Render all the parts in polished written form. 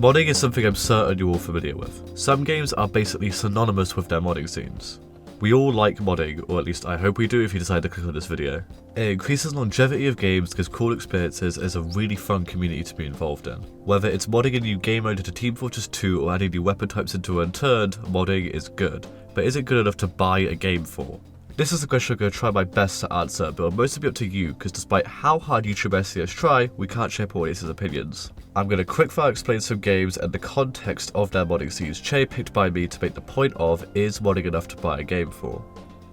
Modding is something I'm certain you're all familiar with. Some games are basically synonymous with their modding scenes. We all like modding, or at least I hope we do if you decide to click on this video. It increases longevity of games, gives cool experiences, and is a really fun community to be involved in. Whether it's modding a new game mode into Team Fortress 2 or adding new weapon types into Unturned, modding is good. But is it good enough to buy a game for? This is a question I'm going to try my best to answer, but it'll mostly be up to you, because despite how hard YouTube SCS try, we can't share audience's opinions. I'm going to quickfire explain some games and the context of their modding scenes picked by me to make the point of, is modding enough to buy a game for?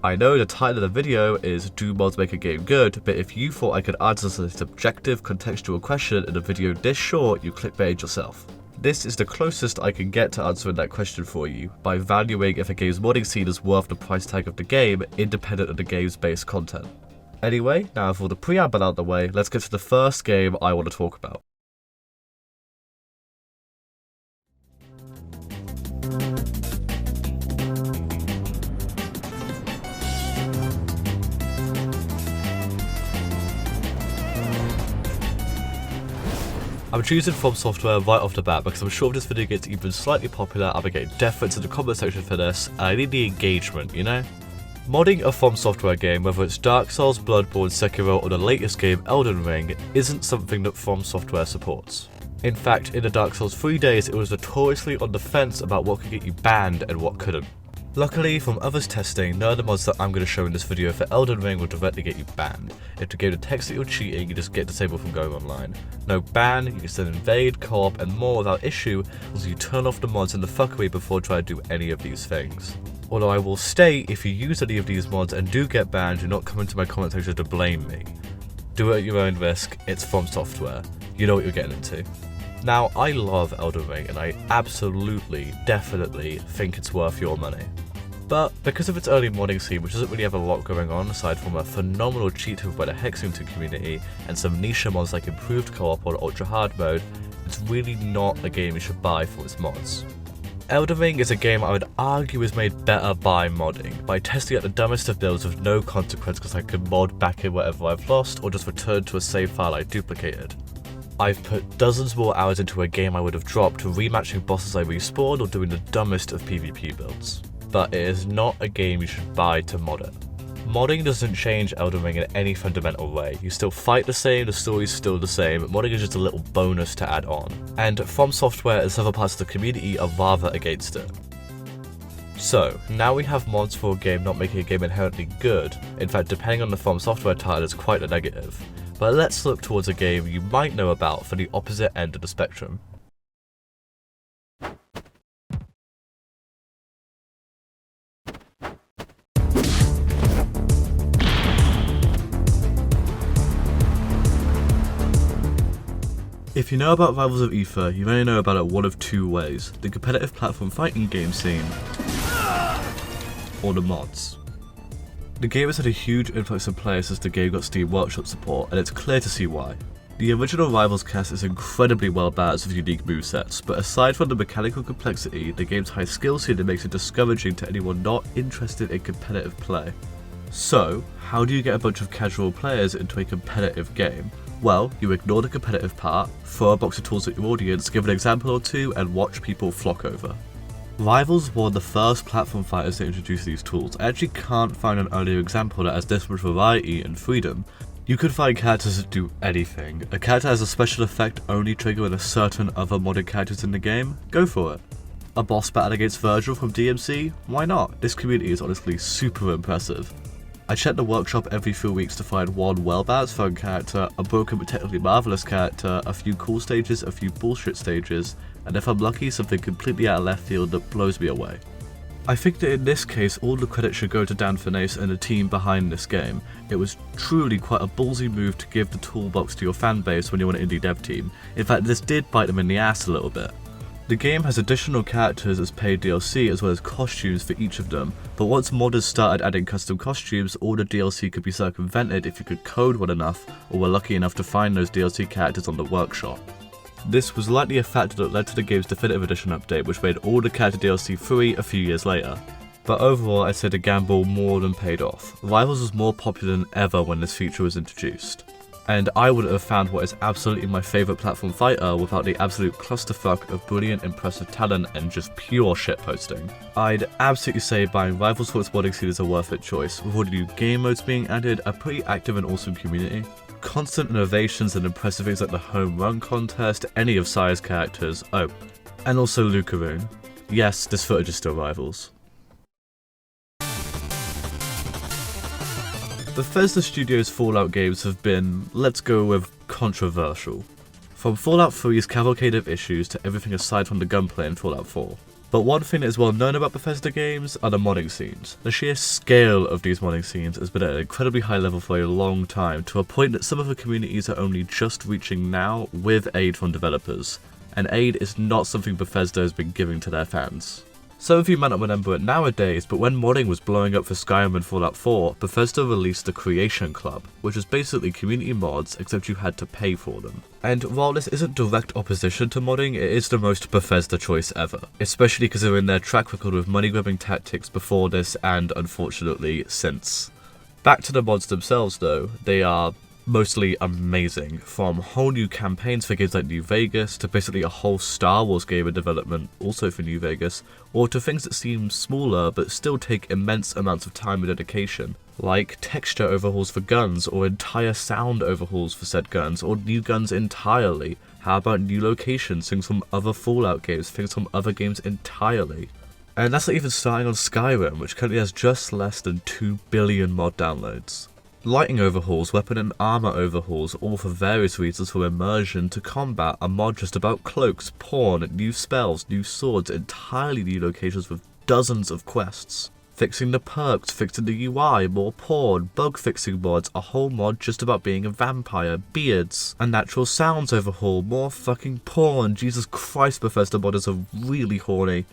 I know the title of the video is Do Mods Make a Game Good, but if you thought I could answer this objective, contextual question in a video this short, you clickbaited yourself. This is the closest I can get to answering that question for you, by valuing if a game's modding scene is worth the price tag of the game, independent of the game's base content. Anyway, now with all the preamble out of the way, let's get to the first game I want to talk about. I'm choosing From Software right off the bat because I'm sure if this video gets even slightly popular, I'll be getting death threats in the comment section for this, and I need the engagement, you know? Modding a From Software game, whether it's Dark Souls, Bloodborne, Sekiro, or the latest game, Elden Ring, isn't something that From Software supports. In fact, in the Dark Souls 3 days, it was notoriously on the fence about what could get you banned and what couldn't. Luckily, from others testing, none of the mods that I'm going to show in this video for Elden Ring will directly get you banned. If the game detects that you're cheating, you just get disabled from going online. No ban, you can still invade, co-op, and more without issue, as you turn off the mods and the fuckery before trying to do any of these things. Although I will state, if you use any of these mods and do get banned, do not come into my comment section to blame me. Do it at your own risk, it's From Software. You know what you're getting into. Now, I love Elden Ring, and I absolutely, definitely think it's worth your money. But because of its early modding scene, which doesn't really have a lot going on aside from a phenomenal cheat by the Hexington community and some niche mods like improved co-op or ultra hard mode, it's really not a game you should buy for its mods. Elden Ring is a game I would argue is made better by modding, by testing out the dumbest of builds with no consequence because I can mod back in whatever I've lost or just return to a save file I duplicated. I've put dozens more hours into a game I would have dropped rematching bosses I respawned or doing the dumbest of PvP builds. But it is not a game you should buy to mod it. Modding doesn't change Elden Ring in any fundamental way. You still fight the same, the story's still the same, modding is just a little bonus to add on. And From Software and several parts of the community are rather against it. So, now we have mods for a game not making a game inherently good. In fact, depending on the From Software title, it's quite a negative. But let's look towards a game you might know about for the opposite end of the spectrum. If you know about Rivals of Aether, you may know about it one of two ways: the competitive platform fighting game scene, or the mods. The game has had a huge influx of players since the game got Steam Workshop support, and it's clear to see why. The original Rivals cast is incredibly well balanced with unique movesets, but aside from the mechanical complexity, the game's high skill ceiling makes it discouraging to anyone not interested in competitive play. So, how do you get a bunch of casual players into a competitive game? Well, you ignore the competitive part, throw a box of tools at your audience, give an example or two, and watch people flock over. Rivals was one of the first platform fighters to introduce these tools. I actually can't find an earlier example that has this much variety and freedom. You could find characters that do anything. A character has a special effect only triggering a certain other modded characters in the game? Go for it. A boss battle against Virgil from DMC? Why not? This community is honestly super impressive. I check the workshop every few weeks to find one well-balanced fun character, a broken but technically marvelous character, a few cool stages, a few bullshit stages, and if I'm lucky, something completely out of left field that blows me away. I think that in this case, all the credit should go to Dan Finesse and the team behind this game. It was truly quite a ballsy move to give the toolbox to your fanbase when you're an indie dev team. In fact, this did bite them in the ass a little bit. The game has additional characters as paid DLC as well as costumes for each of them, but once modders started adding custom costumes, all the DLC could be circumvented if you could code well enough or were lucky enough to find those DLC characters on the workshop. This was likely a factor that led to the game's Definitive Edition update, which made all the character DLC free a few years later. But overall, I'd say the gamble more than paid off. Rivals was more popular than ever when this feature was introduced. And I wouldn't have found what is absolutely my favourite platform fighter without the absolute clusterfuck of brilliant, impressive talent and just pure shitposting. I'd absolutely say buying Rivals for its modding scene is a worth it choice, with all the new game modes being added, a pretty active and awesome community, constant innovations and impressive things like the home run contest, any of Sire's characters, oh, and also Lucaroon. Yes, this footage is still Rivals. Bethesda Studios' Fallout games have been, let's go with, controversial. From Fallout 3's cavalcade of issues to everything aside from the gunplay in Fallout 4. But one thing that is well known about Bethesda games are the modding scenes. The sheer scale of these modding scenes has been at an incredibly high level for a long time, to a point that some of the communities are only just reaching now with aid from developers. And aid is not something Bethesda has been giving to their fans. Some of you might not remember it nowadays, but when modding was blowing up for Skyrim and Fallout 4, Bethesda released the Creation Club, which was basically community mods except you had to pay for them. And while this isn't direct opposition to modding, it is the most Bethesda choice ever, especially considering their track record with money-grabbing tactics before this and, unfortunately, since. Back to the mods themselves though, they are mostly amazing, from whole new campaigns for games like New Vegas, to basically a whole Star Wars game in development also for New Vegas, or to things that seem smaller but still take immense amounts of time and dedication, like texture overhauls for guns, or entire sound overhauls for said guns, or new guns entirely. How about new locations, things from other Fallout games, things from other games entirely. And that's not even starting on Skyrim, which currently has just less than 2 billion mod downloads. Lighting overhauls, weapon and armor overhauls, all for various reasons, from immersion to combat, a mod just about cloaks, porn, new spells, new swords, entirely new locations with dozens of quests. Fixing the perks, fixing the UI, more porn, bug fixing mods, a whole mod just about being a vampire, beards, a natural sounds overhaul, more fucking porn. Jesus Christ, Bethesda modders are really horny.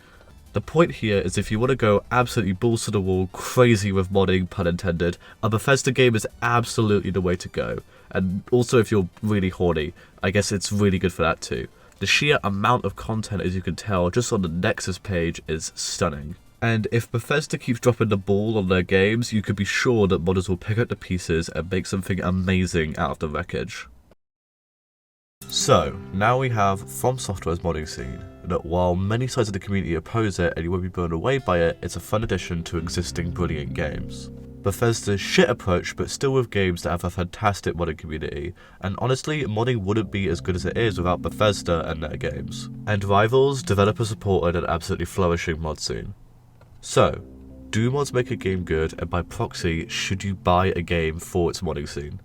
The point here is if you want to go absolutely balls to the wall crazy with modding, pun intended, a Bethesda game is absolutely the way to go. And also if you're really horny, I guess it's really good for that too. The sheer amount of content, as you can tell, just on the Nexus page is stunning. And if Bethesda keeps dropping the ball on their games, you can be sure that modders will pick up the pieces and make something amazing out of the wreckage. So, now we have From Software's modding scene, that while many sides of the community oppose it and you won't be blown away by it, it's a fun addition to existing brilliant games. Bethesda's shit approach, but still with games that have a fantastic modding community, and honestly, modding wouldn't be as good as it is without Bethesda and their games. And Rivals, developer supported and absolutely flourishing mod scene. So, do mods make a game good, and by proxy, should you buy a game for its modding scene?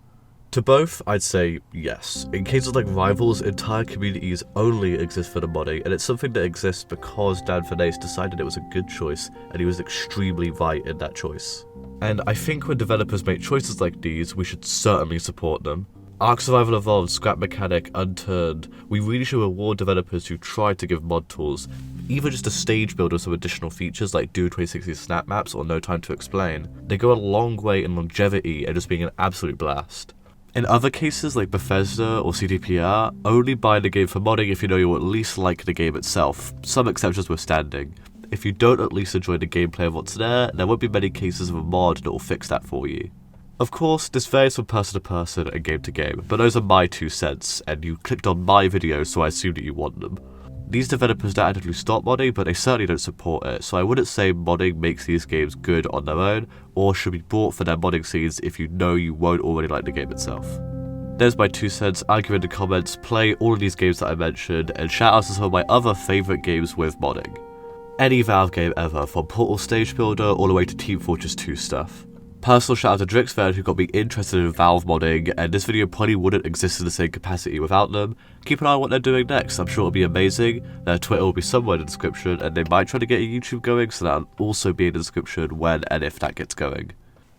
To both, I'd say yes. In cases like Rivals, entire communities only exist for the modding, and it's something that exists because Dan Fernandez decided it was a good choice, and he was extremely right in that choice. And I think when developers make choices like these, we should certainly support them. Ark Survival Evolved, Scrap Mechanic, Unturned, we really should reward developers who try to give mod tools, even just a stage build with some additional features like Doom 2060 snap maps or No Time to Explain. They go a long way in longevity and just being an absolute blast. In other cases like Bethesda or CDPR, only buy the game for modding if you know you'll at least like the game itself, some exceptions withstanding. If you don't at least enjoy the gameplay of what's there won't be many cases of a mod that will fix that for you. Of course, this varies from person to person and game to game, but those are my 2 cents, and you clicked on my video so I assume that you want them. These developers don't actively stop modding, but they certainly don't support it, so I wouldn't say modding makes these games good on their own, or should be bought for their modding scenes if you know you won't already like the game itself. There's my 2 cents, argue in the comments, play all of these games that I mentioned, and shout out to some of my other favourite games with modding. Any Valve game ever, from Portal Stage Builder all the way to Team Fortress 2 stuff. Personal shout out to Drixfed who got me interested in Valve modding, and this video probably wouldn't exist in the same capacity without them. Keep an eye on what they're doing next, I'm sure it'll be amazing. Their Twitter will be somewhere in the description, and they might try to get a YouTube going, so that'll also be in the description when and if that gets going.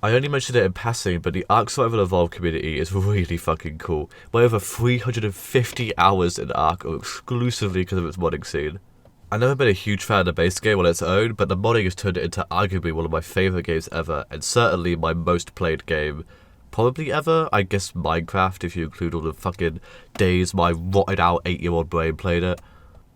I only mentioned it in passing, but the Ark Survival Evolved community is really fucking cool. My over 350 hours in Ark are exclusively because of its modding scene. I've never been a huge fan of the base game on its own, but the modding has turned it into arguably one of my favourite games ever, and certainly my most played game probably ever. I guess Minecraft, if you include all the fucking days my rotted out 8-year-old brain played it.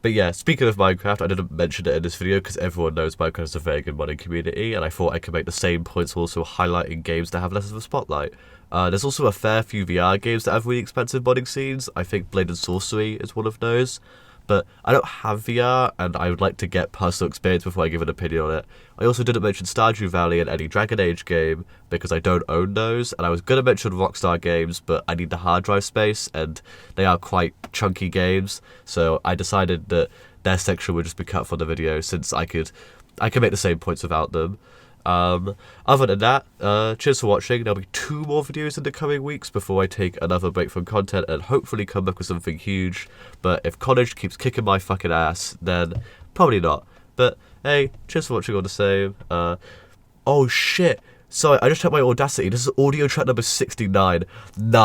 But yeah, speaking of Minecraft, I didn't mention it in this video because everyone knows Minecraft is a very good modding community, and I thought I could make the same points also highlighting games that have less of a spotlight. There's also a fair few VR games that have really expensive modding scenes. I think Blade and Sorcery is one of those. But I don't have VR, and I would like to get personal experience before I give an opinion on it. I also didn't mention Stardew Valley and any Dragon Age game, because I don't own those, and I was going to mention Rockstar games, but I need the hard drive space, and they are quite chunky games, so I decided that their section would just be cut from the video, since I can make the same points without them. Other than that, cheers for watching. There'll be 2 more videos in the coming weeks before I take another break from content and hopefully come back with something huge. But if college keeps kicking my fucking ass, then probably not. But hey, cheers for watching all the same. Oh shit. Sorry, I just checked my Audacity. This is audio track number 69. Nice.